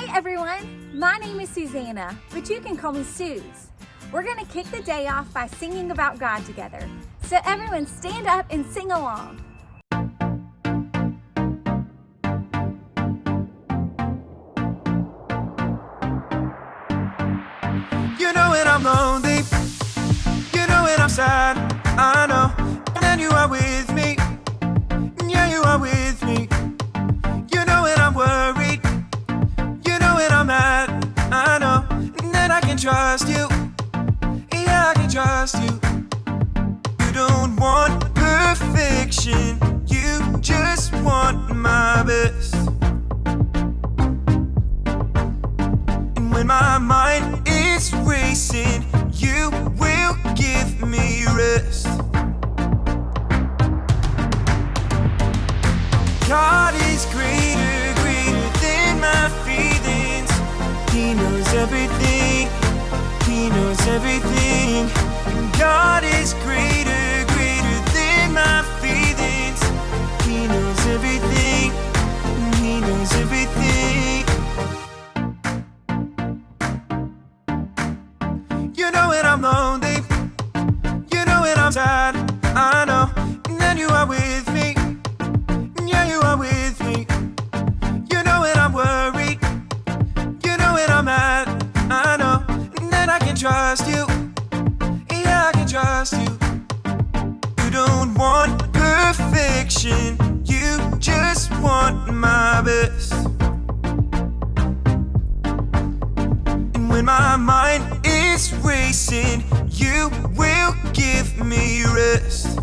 Hi everyone, my name is Susanna, but you can call me Suze. We're going to kick the day off by singing about God together. So everyone stand up and sing along. You know when I'm lonely, you know when I'm sad, I know. And you are with me, yeah, you are with me. You know when I'm worried, you know when I'm mad, I know. And then I can trust you, yeah, I can trust you. You don't want perfection, you just want my best. And when my mind is racing, you will give me rest. God is greater, greater than my feelings. He knows everything, He knows everything. God is greater, greater than my feelings. He knows everything, He knows everything. You know when I'm lonely, you know when I'm sad, I know. And then you are with me, yeah, you are with me. You know when I'm worried, you know when I'm mad, I know. And then I can trust you, yeah, I can trust you. You don't want perfection, you just want my best. And when my mind is racing, you will give me rest.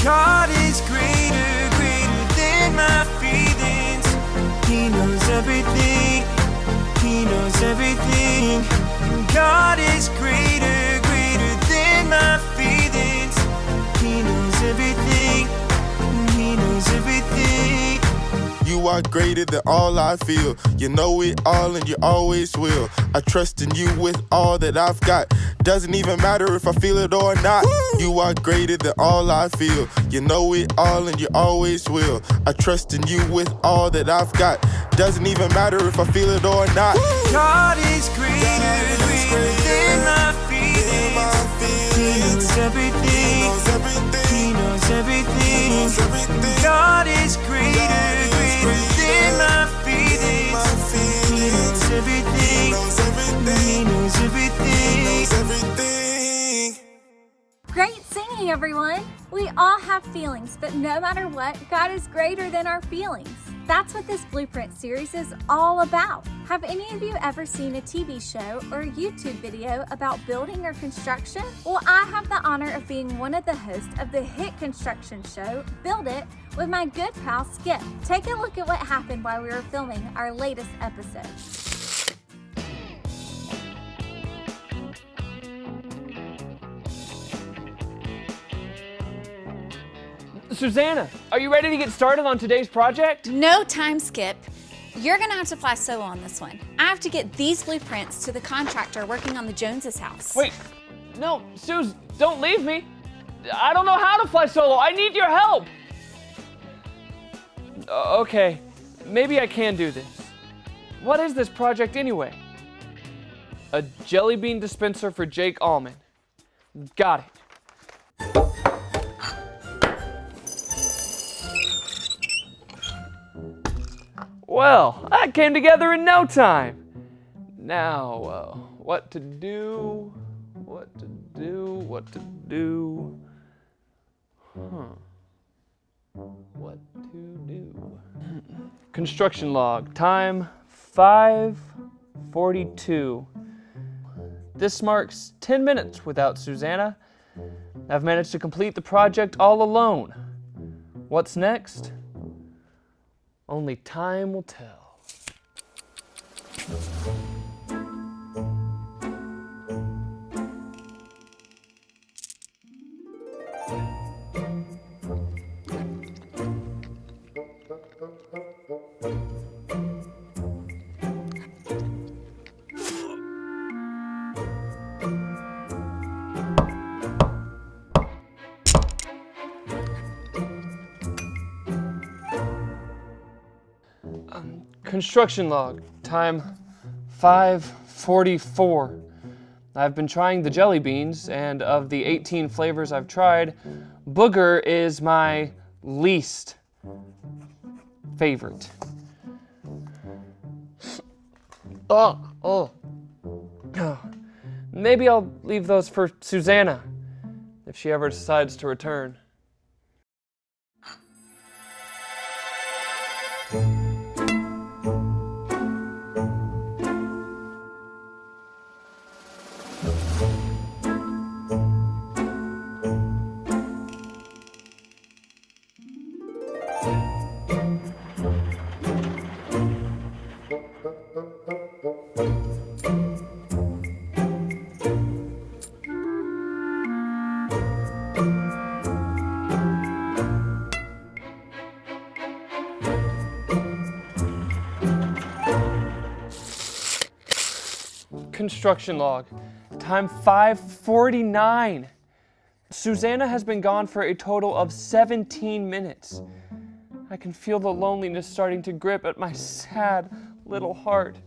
God is greater, greater than my feelings. He knows everything, He knows everything. God is greater, greater than my feelings. He knows everything, He knows everything. You are greater than all I feel. You know it all and you always will. I trust in you with all that I've got. Doesn't even matter if I feel it or not. You are greater than all I feel. You know it all and you always will. I trust in you with all that I've got. Doesn't even matter if I feel it or not. God is greater, greater than my feelings. He knows everything, He knows everything. God is greater, greater than my feelings. He knows everything, He knows everything. Great singing everyone. We all have feelings, but no matter what, God is greater than our feelings. That's what this Blueprint series is all about. Have any of you ever seen a TV show or a YouTube video about building or construction? Well, I have the honor of being one of the hosts of the hit construction show, Build It, with my good pal Skip. Take a look at what happened while we were filming our latest episode. Susanna, are you ready to get started on today's project? No time, Skip. You're gonna have to fly solo on this one. I have to get these blueprints to the contractor working on the Joneses' house. Wait, no, Suze, don't leave me. I don't know how to fly solo. I need your help. Okay, maybe I can do this. What is this project anyway? A jelly bean dispenser for Jake Allman. Got it. Well, that came together in no time. Now, what to do? What to do? What to do? What to do? Construction log, time 5:42. This marks 10 minutes without Susanna. I've managed to complete the project all alone. What's next? Only time will tell. Construction log, time 5:44. I've been trying the jelly beans, and of the 18 flavors I've tried, booger is my least favorite. Oh. Maybe I'll leave those for Susanna, if she ever decides to return. Construction log, time 5:49. Susanna has been gone for a total of 17 minutes. I can feel the loneliness starting to grip at my sad little heart.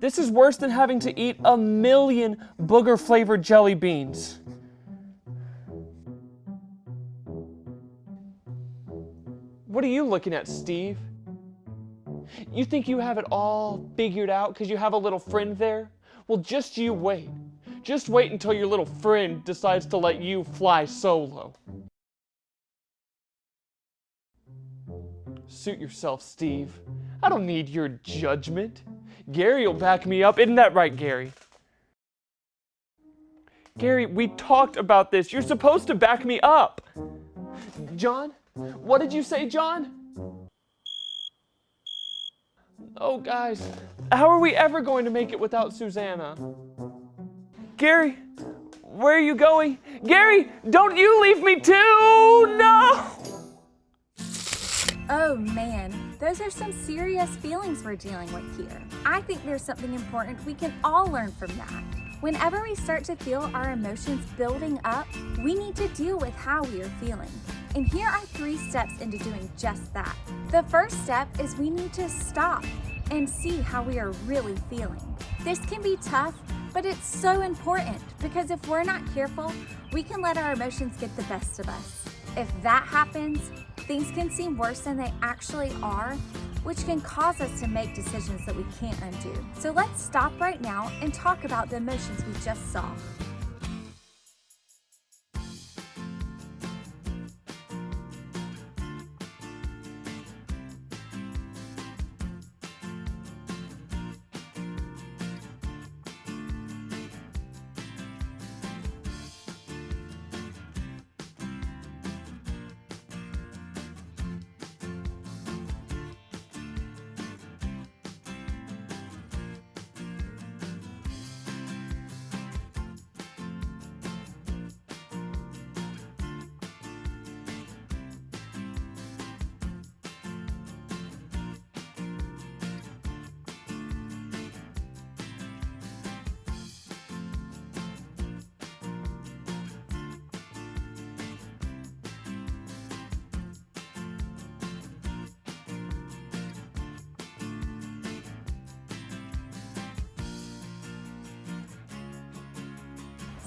This is worse than having to eat 1,000,000 booger-flavored jelly beans. What are you looking at, Steve? You think you have it all figured out because you have a little friend there? Well, just you wait. Just wait until your little friend decides to let you fly solo. Suit yourself, Steve. I don't need your judgment. Gary will back me up. Isn't that right, Gary? Gary, we talked about this. You're supposed to back me up. John? What did you say, John? Oh, guys, how are we ever going to make it without Susanna? Gary, where are you going? Gary, don't you leave me too! No! Oh man, those are some serious feelings we're dealing with here. I think there's something important we can all learn from that. Whenever we start to feel our emotions building up, we need to deal with how we are feeling. And here are 3 steps into doing just that. The first step is we need to stop and see how we are really feeling. This can be tough, but it's so important because if we're not careful, we can let our emotions get the best of us. If that happens, things can seem worse than they actually are, which can cause us to make decisions that we can't undo. So let's stop right now and talk about the emotions we just saw.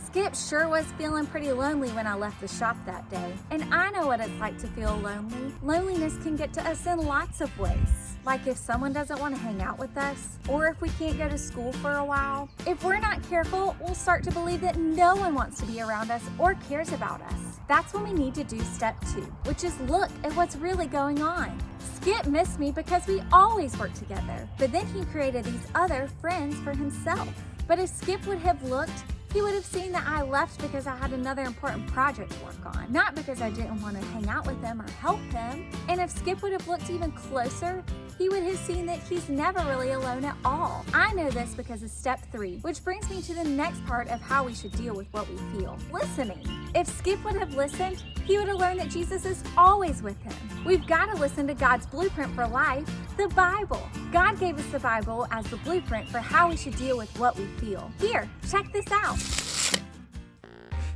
Skip sure was feeling pretty lonely when I left the shop that day. And I know what it's like to feel lonely. Loneliness can get to us in lots of ways. Like if someone doesn't want to hang out with us, or if we can't go to school for a while. If we're not careful, we'll start to believe that no one wants to be around us or cares about us. That's when we need to do step 2, which is look at what's really going on. Skip missed me because we always work together, but then he created these other friends for himself. But if Skip would have looked, he would have seen that I left because I had another important project to work on, not because I didn't want to hang out with him or help him. And if Skip would have looked even closer, he would have seen that he's never really alone at all. I know this because of step 3, which brings me to the next part of how we should deal with what we feel. Listening. If Skip would have listened, he would have learned that Jesus is always with him. We've got to listen to God's blueprint for life, the Bible. God gave us the Bible as the blueprint for how we should deal with what we feel. Here, check this out.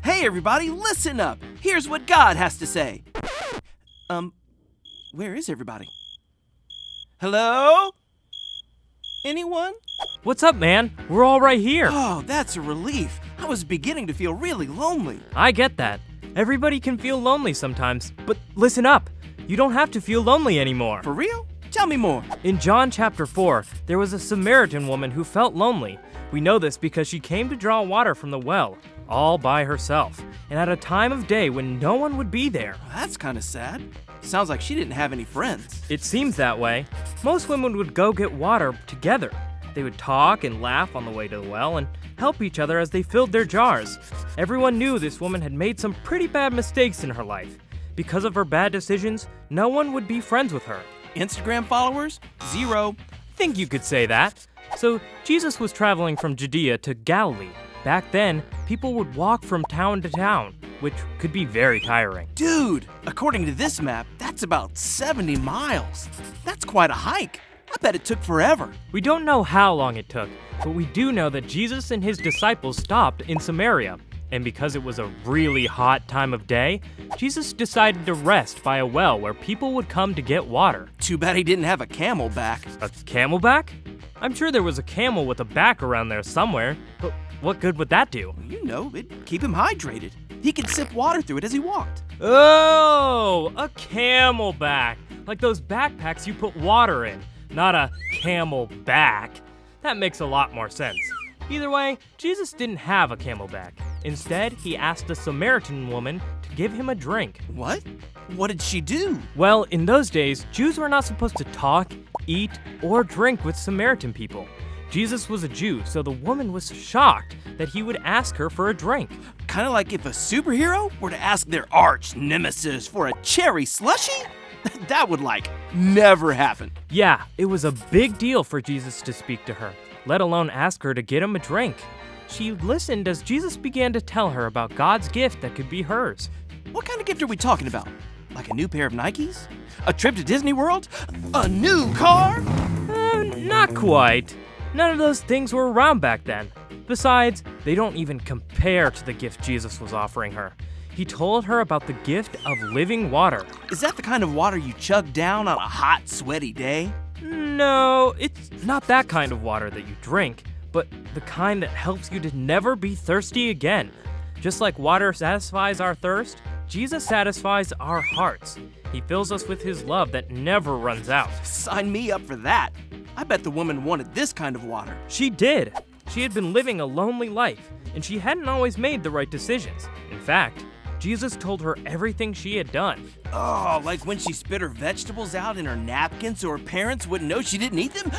Hey everybody, listen up. Here's what God has to say. Where is everybody? Hello? Anyone? What's up, man? We're all right here. Oh, that's a relief. I was beginning to feel really lonely. I get that. Everybody can feel lonely sometimes, but listen up. You don't have to feel lonely anymore. For real? Tell me more. In John chapter 4, there was a Samaritan woman who felt lonely. We know this because she came to draw water from the well, all by herself, and at a time of day when no one would be there. That's kind of sad. Sounds like she didn't have any friends. It seems that way. Most women would go get water together. They would talk and laugh on the way to the well and help each other as they filled their jars. Everyone knew this woman had made some pretty bad mistakes in her life. Because of her bad decisions, no one would be friends with her. Instagram followers? 0. Think you could say that. So Jesus was traveling from Judea to Galilee. Back then, people would walk from town to town, which could be very tiring. Dude, according to this map, that's about 70 miles. That's quite a hike. I bet it took forever. We don't know how long it took, but we do know that Jesus and his disciples stopped in Samaria. And because it was a really hot time of day, Jesus decided to rest by a well where people would come to get water. Too bad he didn't have a camelback. A camelback? I'm sure there was a camel with a back around there somewhere, but what good would that do? You know, it'd keep him hydrated. He could sip water through it as he walked. Oh, a camelback. Like those backpacks you put water in, not a camel back. That makes a lot more sense. Either way, Jesus didn't have a camelback. Instead, he asked a Samaritan woman to give him a drink. What? What did she do? Well, in those days, Jews were not supposed to talk, eat, or drink with Samaritan people. Jesus was a Jew, so the woman was shocked that he would ask her for a drink. Kind of like if a superhero were to ask their arch nemesis for a cherry slushie? That would, never happen. Yeah, it was a big deal for Jesus to speak to her, let alone ask her to get him a drink. She listened as Jesus began to tell her about God's gift that could be hers. What kind of gift are we talking about? Like a new pair of Nikes? A trip to Disney World? A new car? Not quite. None of those things were around back then. Besides, they don't even compare to the gift Jesus was offering her. He told her about the gift of living water. Is that the kind of water you chug down on a hot, sweaty day? No, it's not that kind of water that you drink, but the kind that helps you to never be thirsty again. Just like water satisfies our thirst, Jesus satisfies our hearts. He fills us with his love that never runs out. Sign me up for that. I bet the woman wanted this kind of water. She did. She had been living a lonely life, and she hadn't always made the right decisions. In fact, Jesus told her everything she had done. Oh, like when she spit her vegetables out in her napkin so her parents wouldn't know she didn't eat them?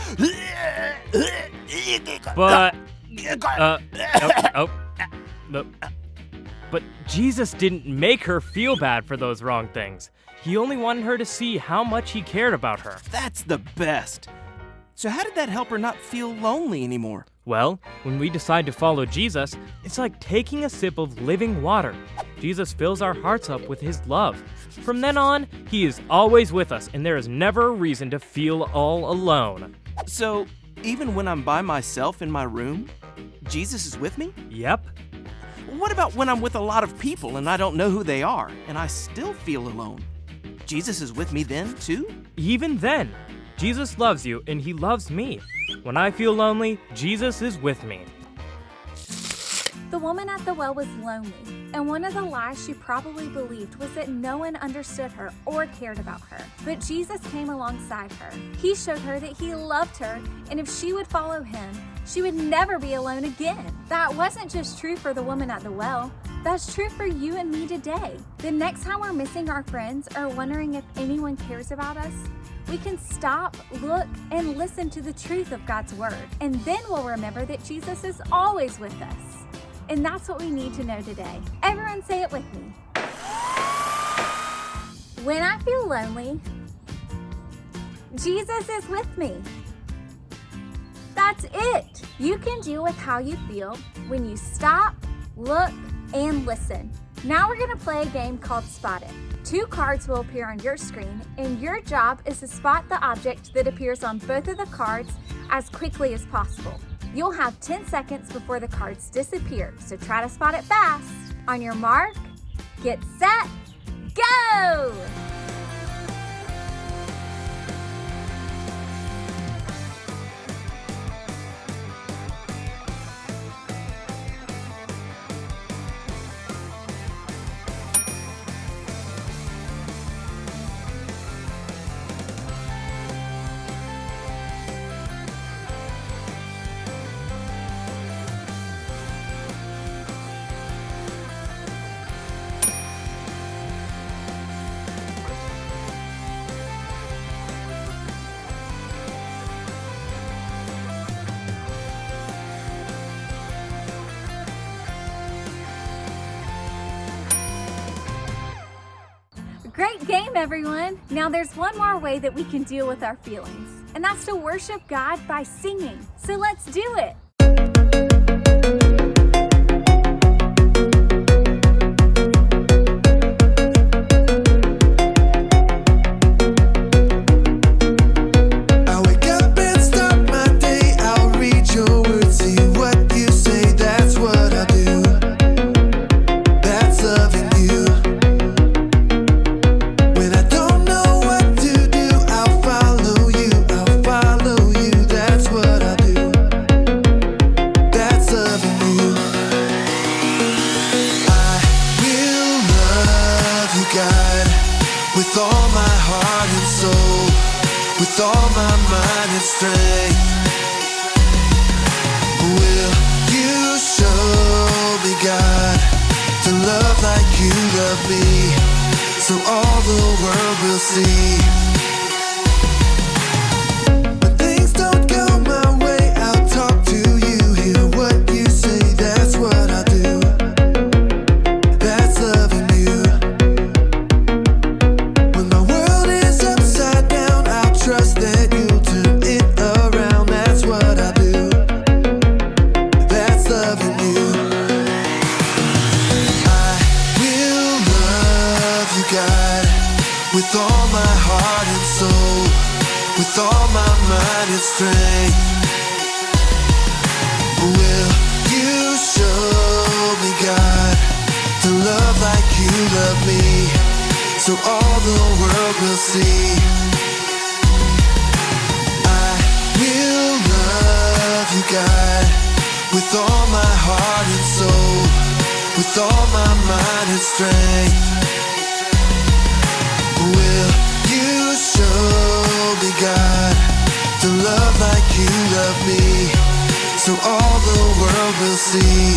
But Jesus didn't make her feel bad for those wrong things. He only wanted her to see how much he cared about her. That's the best. So how did that help her not feel lonely anymore? Well, when we decide to follow Jesus, it's like taking a sip of living water. Jesus fills our hearts up with his love. From then on, he is always with us, and there is never a reason to feel all alone. So, even when I'm by myself in my room, Jesus is with me? Yep. What about when I'm with a lot of people and I don't know who they are, and I still feel alone? Jesus is with me then, too? Even then, Jesus loves you, and he loves me. When I feel lonely, Jesus is with me. The woman at the well was lonely, and one of the lies she probably believed was that no one understood her or cared about her. But Jesus came alongside her. He showed her that he loved her, and if she would follow him, she would never be alone again. That wasn't just true for the woman at the well. That's true for you and me today. The next time we're missing our friends or wondering if anyone cares about us, we can stop, look, and listen to the truth of God's word. And then we'll remember that Jesus is always with us. And that's what we need to know today. Everyone say it with me. When I feel lonely, Jesus is with me. That's it. You can deal with how you feel when you stop, look, and listen. Now we're gonna play a game called Spot It. 2 cards will appear on your screen, and your job is to spot the object that appears on both of the cards as quickly as possible. You'll have 10 seconds before the cards disappear, so try to spot it fast. On your mark, get set, go! Great game, everyone! Now there's one more way that we can deal with our feelings, and that's to worship God by singing. So let's do it! With all my heart and soul, with all my mind and strength, will you show me, God, to love like you love me, so all the world will see. When things don't go my way, I'll talk to you, hear what you say, that's what I do. That's loving you. Trust that you'll turn it around, that's what I do. That's loving you. I will love you, God, with all my heart and soul, with all my mind and strength. Will you show me, God, to love like you love me, so all the world will see. Will love you, God, with all my heart and soul, with all my mind and strength. Will you show me, God, to love like you love me, so all the world will see.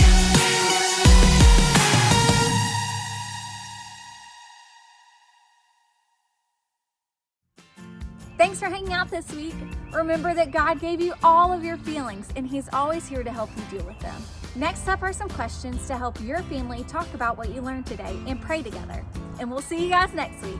Thanks for hanging out this week. Remember that God gave you all of your feelings, and He's always here to help you deal with them. Next up are some questions to help your family talk about what you learned today and pray together. And we'll see you guys next week.